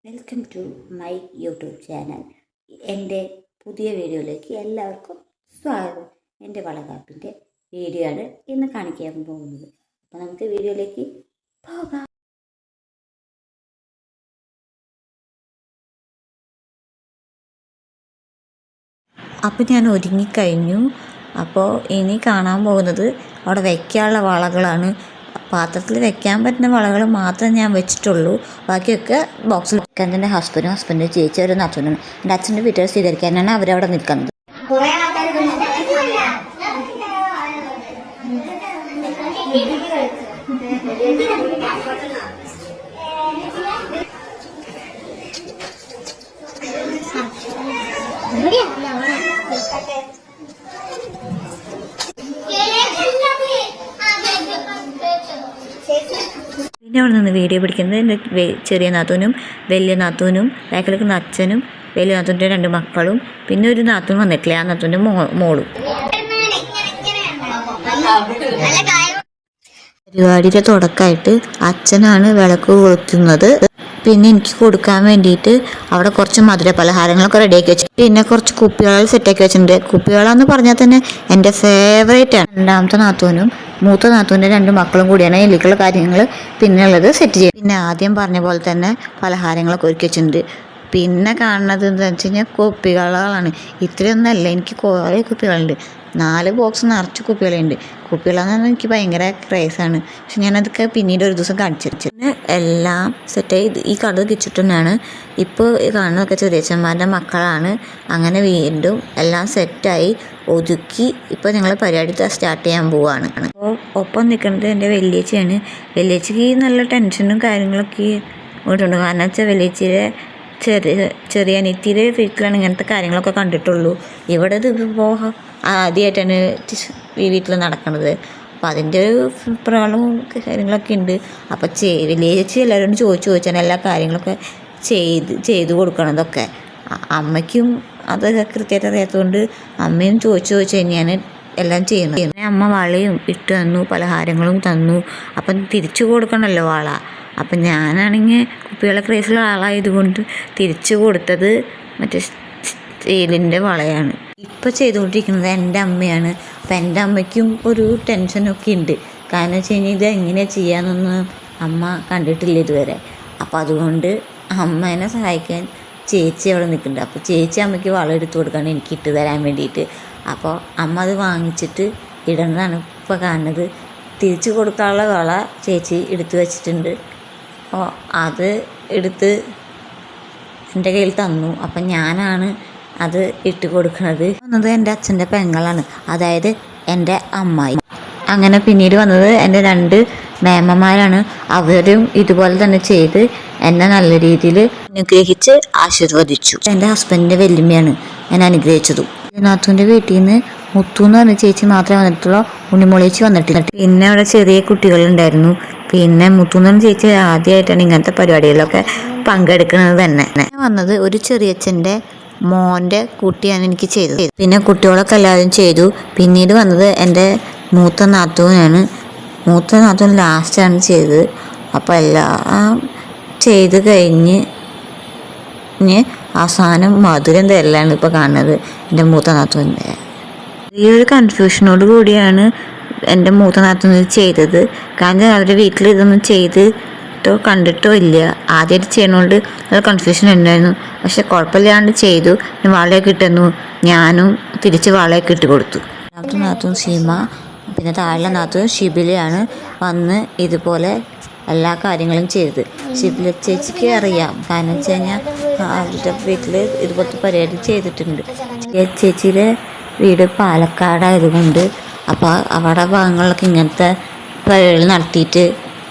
Welcome to my YouTube channel. എൻ്റെ പുതിയ വീഡിയോയിലേക്ക് എല്ലാവർക്കും സ്വാഗതം. എൻ്റെ വളകാപ്പിൻ്റെ വീഡിയോ ആണ് ഇന്ന് കാണിക്കാൻ പോകുന്നത്. അപ്പോൾ നമുക്ക് വീഡിയോയിലേക്ക് പോകാം. അപ്പോൾ ഞാൻ ഒരുങ്ങിക്കഴിഞ്ഞു. അപ്പോൾ ഇനി കാണാൻ പോകുന്നത് അവിടെ വയ്ക്കാനുള്ള വളകളാണ്. പാത്രത്തിൽ വെക്കാൻ പറ്റുന്ന വളകൾ മാത്രമേ ഞാൻ വെച്ചിട്ടുള്ളൂ. ബാക്കിയൊക്കെ ബോക്സിൽ വെക്കാൻ. എൻ്റെ ഹസ്ബൻഡ് ചേച്ചി ഒരു നാത്തൂനും എൻ്റെ അച്ഛൻ്റെ വീട്ടുകാർ സ്വീകരിക്കാനാണ് അവരവിടെ നിൽക്കുന്നത്. പിന്നെ അവിടെ നിന്ന് വീഡിയോ പിടിക്കുന്നത് എൻ്റെ ചെറിയ നാത്തൂനും വലിയ നാത്തൂനും ബാക്കിൽ നിൽക്കുന്ന അച്ഛനും വലിയ നാത്തൂൻ്റെ 2 മക്കളും പിന്നെ ഒരു നാത്തൂൻ വന്നിട്ടില്ല, ആ നാത്തൂൻ്റെ മോളും. പരിപാടിയുടെ തുടക്കമായിട്ട് അച്ഛനാണ് വിളക്ക് കൊളുത്തുന്നത്. പിന്നെ എനിക്ക് കൊടുക്കാൻ വേണ്ടിയിട്ട് അവിടെ കുറച്ച് മധുര പലഹാരങ്ങളൊക്കെ റെഡിയാക്കി വെച്ചു. പിന്നെ കുറച്ച് കുപ്പികൾ സെറ്റാക്കി വെച്ചിട്ടുണ്ട്. കുപ്പികളെന്ന് പറഞ്ഞാൽ തന്നെ എൻ്റെ ഫേവറേറ്റ് ആണ്. രണ്ടാമത്തെ നാത്തൂനും മൂത്ത നാത്തൂൻ്റെ 2 മക്കളും കൂടിയാണ് ഇതിലേക്കുള്ള കാര്യങ്ങൾ പിന്നെ ഉള്ളത് സെറ്റ് ചെയ്യും. പിന്നെ ആദ്യം പറഞ്ഞ പോലെ തന്നെ പലഹാരങ്ങളൊക്കെ ഒരുക്കി വെച്ചിട്ടുണ്ട്. പിന്നെ കാണുന്നത് എന്താണെന്ന് വെച്ച് കഴിഞ്ഞാൽ കുപ്പികളാണ്. ഇത്രയൊന്നല്ല, എനിക്ക് കുറേ കുപ്പികളുണ്ട്. 4 ബോക്സ് നിറച്ച് കുപ്പികളുണ്ട്. കുപ്പികളെന്ന് പറഞ്ഞാൽ എനിക്ക് ഭയങ്കര ക്രേസാണ്. പക്ഷെ ഞാനതൊക്കെ പിന്നീട് ഒരു ദിവസം കാണിച്ചു. പിന്നെ എല്ലാം സെറ്റായി ഈ കട കിച്ചിട്ടുതന്നെയാണ്. ഇപ്പോൾ കാണുന്നതൊക്കെ ചെറിയച്ഛന്മാരുടെ മക്കളാണ്. അങ്ങനെ വീണ്ടും എല്ലാം സെറ്റായി ഒതുക്കി ഇപ്പോൾ ഞങ്ങൾ പരിപാടി സ്റ്റാർട്ട് ചെയ്യാൻ പോവുകയാണ്. അപ്പോൾ ഒപ്പം നിൽക്കുന്നത് എൻ്റെ വലിയേച്ചിയാണ്. വലിയേച്ചിക്ക് നല്ല ടെൻഷനും കാര്യങ്ങളൊക്കെ പോയിട്ടുണ്ട്. കാരണം വെച്ചാൽ വലിയേച്ചിയുടെ ചെറിയ അനിയത്തിയുടെ വീട്ടിലാണ് ഇങ്ങനത്തെ കാര്യങ്ങളൊക്കെ കണ്ടിട്ടുള്ളൂ. ഇവിടെ ഇതിപ്പോൾ ആദ്യമായിട്ടാണ് ഈ വീട്ടിൽ നടക്കുന്നത്. അപ്പോൾ അതിൻ്റെ ഒരു പ്രോബ്ലവും കാര്യങ്ങളൊക്കെ ഉണ്ട്. അപ്പോൾ വലിയേച്ചി എല്ലാവരോടും ചോദിച്ചാണ് എല്ലാ കാര്യങ്ങളൊക്കെ ചെയ്ത് കൊടുക്കണതൊക്കെ. അമ്മയ്ക്കും അതൊക്കെ കൃത്യമായിട്ട് അറിയാത്തതുകൊണ്ട് അമ്മയും ചോദിച്ചു തന്നെയാണ് എല്ലാം ചെയ്യുന്നത്. അമ്മ വളയും ഇട്ട് തന്നു, പലഹാരങ്ങളും തന്നു. അപ്പം തിരിച്ചു കൊടുക്കണമല്ലോ വള. അപ്പം ഞാനാണെങ്കിൽ കുപ്പികളെ ക്രേസിലുള്ള ആളായതുകൊണ്ട് തിരിച്ചു കൊടുത്തത് മറ്റേ സ്റ്റീലിൻ്റെ വളയാണ്. ഇപ്പോൾ ചെയ്തുകൊണ്ടിരിക്കുന്നത് എൻ്റെ അമ്മയാണ്. അപ്പം എൻ്റെ അമ്മയ്ക്കും ഒരു ടെൻഷനൊക്കെ ഉണ്ട്. കാരണം വെച്ച് കഴിഞ്ഞാൽ ഇത് എങ്ങനെയാണ് ചെയ്യാമെന്നൊന്നും അമ്മ കണ്ടിട്ടില്ല ഇതുവരെ. അപ്പോൾ അതുകൊണ്ട് അമ്മേനെ സഹായിക്കാൻ ചേച്ചി അവിടെ നിൽക്കുന്നുണ്ട്. അപ്പോൾ ചേച്ചി അമ്മയ്ക്ക് വളം എടുത്തു കൊടുക്കുകയാണ് എനിക്ക് ഇട്ട് തരാൻ വേണ്ടിയിട്ട്. അപ്പോൾ അമ്മ അത് വാങ്ങിച്ചിട്ട് ഇടുന്നതാണ് ഇപ്പോൾ കാണുന്നത്. തിരിച്ചു കൊടുക്കാനുള്ള വള ചേച്ചി എടുത്തു വെച്ചിട്ടുണ്ട്. അപ്പോൾ അത് എടുത്ത് എൻ്റെ കയ്യിൽ തന്നു. അപ്പം ഞാനാണ് അത് ഇട്ട് കൊടുക്കുന്നത്. വന്നത് എൻ്റെ അച്ഛൻ്റെ പെങ്ങളാണ്, അതായത് എൻ്റെ അമ്മായി. അങ്ങനെ പിന്നീട് വന്നത് എൻ്റെ 2 മേമ്മമാരാണ്. അവരും ഇതുപോലെ തന്നെ ചെയ്ത് എന്നെ നല്ല രീതിയിൽ അനുഗ്രഹിച്ച് ആശീർവദിച്ചു. എൻ്റെ ഹസ്ബൻഡിൻ്റെ വല്യമ്മയാണ് എന്നെ അനുഗ്രഹിച്ചതും. നാത്തൂൻ്റെ വീട്ടിൽ നിന്ന് മുത്തു എന്ന് പറഞ്ഞ ചേച്ചി മാത്രമേ വന്നിട്ടുള്ളൂ, ഉണ്ണിമോളേച്ചി വന്നിട്ടില്ല. പിന്നെ അവിടെ ചെറിയ കുട്ടികളുണ്ടായിരുന്നു. പിന്നെ മുത്തു എന്ന് പറഞ്ഞ ചേച്ചി ആദ്യമായിട്ടാണ് ഇങ്ങനത്തെ പരിപാടികളിലൊക്കെ പങ്കെടുക്കുന്നത് തന്നെ. വന്നത് ഒരു ചെറിയച്ഛൻ്റെ മോൻ്റെ കുട്ടിയാണ് എനിക്ക് ചെയ്തത്. പിന്നെ കുട്ടികളൊക്കെ എല്ലാവരും ചെയ്തു. പിന്നീട് വന്നത് എൻ്റെ മൂത്ത നാത്തൂനാണ്. മൂത്ത നാത്തൂൻ ലാസ്റ്റാണ് ചെയ്തത്. അപ്പോൾ എല്ലാം ചെയ്ത് കഴിഞ്ഞ് അവസാനം മധുരം തരലാണ് ഇപ്പോൾ കാണുന്നത് എൻ്റെ മൂത്ത നാത്തൂൻ്റെ. ഈ ഒരു കൺഫ്യൂഷനോട് കൂടിയാണ് എൻ്റെ മൂത്ത നാത്തൂൻ ചെയ്തത്. കാരണം അവരുടെ വീട്ടിൽ ഇതൊന്നും ചെയ്തിട്ടോ കണ്ടിട്ടോ ഇല്ല. ആദ്യമായിട്ട് ചെയ്യണോണ്ട് നല്ല കൺഫ്യൂഷൻ ഉണ്ടായിരുന്നു. പക്ഷെ കുഴപ്പമില്ലാണ്ട് ചെയ്തു. വളയൊക്കെ ഇട്ടുന്നു. ഞാനും തിരിച്ച് വളയൊക്കെ ഇട്ട് കൊടുത്തു. നാത്തൂൻ സീമ, പിന്നെ താഴെ നാത്തൂൻ ഷിബിലയാണ് വന്ന് ഇതുപോലെ എല്ലാ കാര്യങ്ങളും ചെയ്തത്. ഷിബില ചേച്ചിക്ക് അറിയാം. കാരണം വെച്ച് കഴിഞ്ഞാൽ അവരുടെ വീട്ടിൽ ഇതുപോലത്തെ പരിപാടി ചെയ്തിട്ടുണ്ട്. ചേച്ചിയുടെ വീട് പാലക്കാടായതുകൊണ്ട് അപ്പോൾ അവിടെ ഭാഗങ്ങളിലൊക്കെ ഇങ്ങനത്തെ പരിപാടികൾ നടത്തിയിട്ട്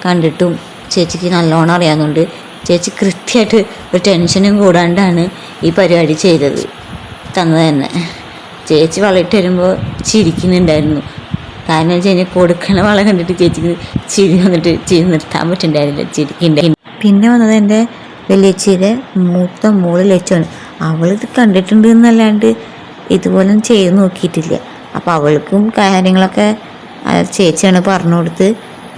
കണ്ടിട്ടും ചേച്ചിക്ക് നല്ലോണം അറിയാവുന്നതുകൊണ്ട് ചേച്ചി കൃത്യമായിട്ട് ഒരു ടെൻഷനും കൂടാണ്ടാണ് ഈ പരിപാടി ചെയ്തത് തന്നത് തന്നെ. ചേച്ചി വളയിട്ട് വരുമ്പോൾ ചിരിക്കുന്നുണ്ടായിരുന്നു. കാരണം വെച്ച് കഴിഞ്ഞാൽ കൊടുക്കണ വള കണ്ടിട്ട് ചേച്ചിക്ക് ചിരി വന്നിട്ട് ചിരി നിർത്താൻ പറ്റുന്നുണ്ടായിരുന്നില്ല, ചിരിക്കുന്നുണ്ടായിരുന്നു. പിന്നെ വന്നത് എൻ്റെ വലിയേച്ചിയുടെ മൂത്ത മോള് ലച്ചുവാണ്. അവളിത് കണ്ടിട്ടുണ്ട് എന്നല്ലാണ്ട് ഇതുപോലെ ചെയ്ത് നോക്കിയിട്ടില്ല. അപ്പോൾ അവൾക്കും കാര്യങ്ങളൊക്കെ ചേച്ചിയാണ് പറഞ്ഞു കൊടുത്ത്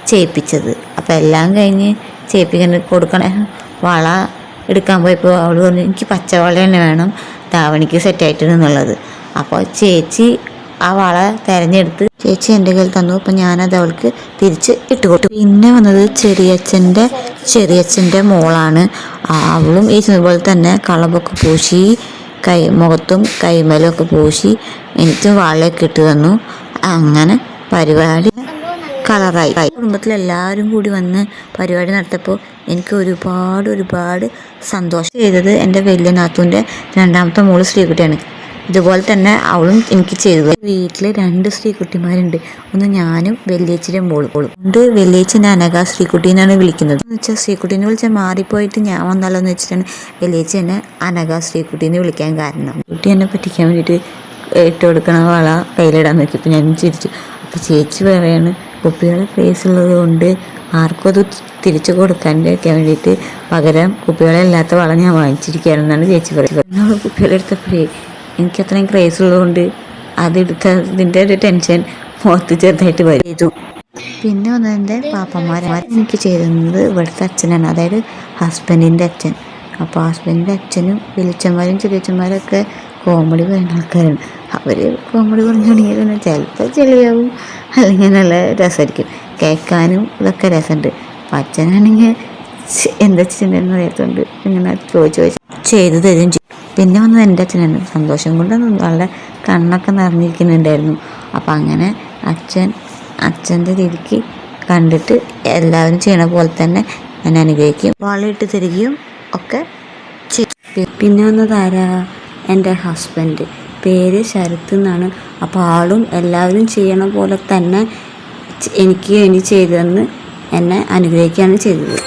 ചെയ്യിപ്പിച്ചത്. അപ്പോൾ എല്ലാം കഴിഞ്ഞ് ചെയ്യിപ്പിക്കാൻ കൊടുക്കണ വള എടുക്കാൻ പോയപ്പോൾ അവൾ പറഞ്ഞു എനിക്ക് പച്ചവള തന്നെ വേണം ധാവണിക്ക് സെറ്റായിട്ടെന്നുള്ളത്. അപ്പോൾ ചേച്ചി ആ വള തിരഞ്ഞെടുത്ത് ചേച്ചി എൻ്റെ കയ്യിൽ തന്നു. അപ്പം ഞാനത് അവൾക്ക് തിരിച്ച് ഇട്ട് കൊടുത്തു. പിന്നെ വന്നത് ചെറിയച്ഛൻ്റെ മോളാണ്. അവളും ഈ പോലെ തന്നെ കളമ്പൊക്കെ പൂശി മുഖത്തും കൈമലും ഒക്കെ പൂശി എനിക്ക് വളയൊക്കെ ഇട്ട് തന്നു. അങ്ങനെ പരിപാടി കളറായി. കുടുംബത്തിലെല്ലാവരും കൂടി വന്ന് പരിപാടി നടത്തിയപ്പോൾ എനിക്ക് ഒരുപാട് സന്തോഷം ചെയ്തത് എൻ്റെ വലിയ നാത്തൂൻ്റെ രണ്ടാമത്തെ മോള് ശ്രീകുട്ടിയാണ്. ഇതുപോലെ തന്നെ അവളും എനിക്ക് ചെയ്തത്. വീട്ടിൽ 2 ശ്രീകുട്ടിമാരുണ്ട്. ഒന്ന് ഞാനും വലിയേച്ചിൻ്റെ മോളും. വലിയേച്ചിൻ്റെ അനഘ ശ്രീകുട്ടി എന്നാണ് വിളിക്കുന്നത്. എന്ന് വെച്ചാൽ ശ്രീകുട്ടീനെ വിളിച്ചാൽ മാറിപ്പോയിട്ട് ഞാൻ വന്നാലോ എന്ന് വെച്ചിട്ടാണ് വലിയേച്ചി എന്നെ അനഘ ശ്രീകുട്ടീനെ വിളിക്കാൻ കാരണം. കുട്ടി എന്നെ പറ്റിക്കാൻ വേണ്ടിയിട്ട് ഇട്ട് കൊടുക്കണ വള കയ്യിലിടാൻ നോക്കിയപ്പോൾ ഞാൻ ചിരിച്ചു. അപ്പോൾ ചേച്ചി പറയാണ് കുപ്പികളെ ക്രേസ് ഉള്ളത് കൊണ്ട് ആർക്കും അത് തിരിച്ചു കൊടുക്കാണ്ടിരിക്കാൻ വേണ്ടിയിട്ട് പകരം കുപ്പികളല്ലാത്ത വള ഞാൻ വാങ്ങിച്ചിരിക്കുകയാണെന്നാണ് ചേച്ചി പറയുന്നത്. നമ്മൾ കുപ്പികളെടുത്തപ്പോഴേ എനിക്ക് അത്രയും ക്രേസ് ഉള്ളതുകൊണ്ട് അതെടുത്തതിൻ്റെ ഒരു ടെൻഷൻ മുഖത്ത് ചെറുതായിട്ട് വരും. പിന്നെ വന്നതിൻ്റെ പാപ്പന്മാരെ എനിക്ക് ചെയ്തിരുന്നത് ഇവിടുത്തെ അച്ഛനാണ്, അതായത് ഹസ്ബൻഡിൻ്റെ അച്ഛൻ. അപ്പോൾ ഹസ്ബൻഡിൻ്റെ അച്ഛനും വലിയച്ഛന്മാരും ചെറിയച്ഛന്മാരൊക്കെ കോമഡി പറയുന്ന ആൾക്കാരാണ്. അവർ കോമഡി പറഞ്ഞു തുടങ്ങിയത് തന്നെ ചിലപ്പോൾ ചെളിയാവും, അല്ലെങ്കിൽ നല്ല രസമായിരിക്കും കേൾക്കാനും. ഇതൊക്കെ രസമുണ്ട്. അപ്പം അച്ഛനാണെങ്കിൽ എന്താ ചെയ്തെന്ന് അറിയാത്തതുകൊണ്ട് ഇങ്ങനെ ചോദിച്ച് ചെയ്തു തരും ചെയ്യും. പിന്നെ വന്നത് എൻ്റെ അച്ഛനാണ്. സന്തോഷം കൊണ്ട് വളരെ കണ്ണൊക്കെ നിറഞ്ഞിരിക്കുന്നുണ്ടായിരുന്നു. അപ്പം അങ്ങനെ അച്ഛൻ്റെ രീതിക്ക് കണ്ടിട്ട് എല്ലാവരും ചെയ്യണ പോലെ തന്നെ ഞാൻ അനുഗ്രഹിക്കും, വളയിട്ട് തരികയും ഒക്കെ ചെയ്യും. പിന്നെ വന്നത് ആരാ? എൻ്റെ ഹസ്ബൻഡ്. പേര് ശരത്ത് എന്നാണ്. അപ്പോൾ ആളും എല്ലാവരും ചെയ്യണ പോലെ തന്നെ എനിക്ക് വേണ്ടി ചെയ്തതെന്ന് എന്നെ അനുഗ്രഹിക്കുകയാണ് ചെയ്തത്.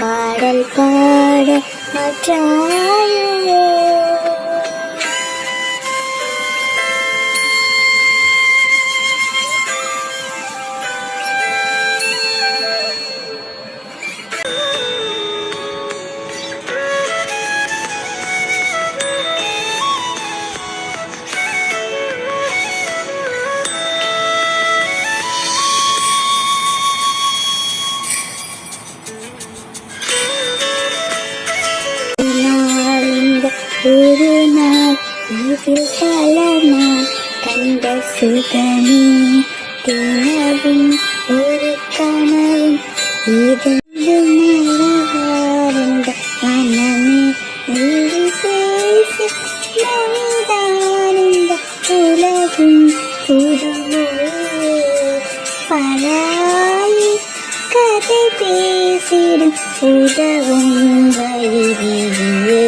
പാടൽ പാട മാറ്റായോ. ഒരു നാൾ ഇതിൽ പലനാൾ കണ്ട സുഖമേ ദിനവും ഒരു കനവും ഇതെന്ത് മറവാറുണ്ട് മനമേ പേശി മണിതാനന്ദ ഉലകും പുതുമൊഴിയേ പലായി കഥ പേസിടും ഉദവും വഴിയേ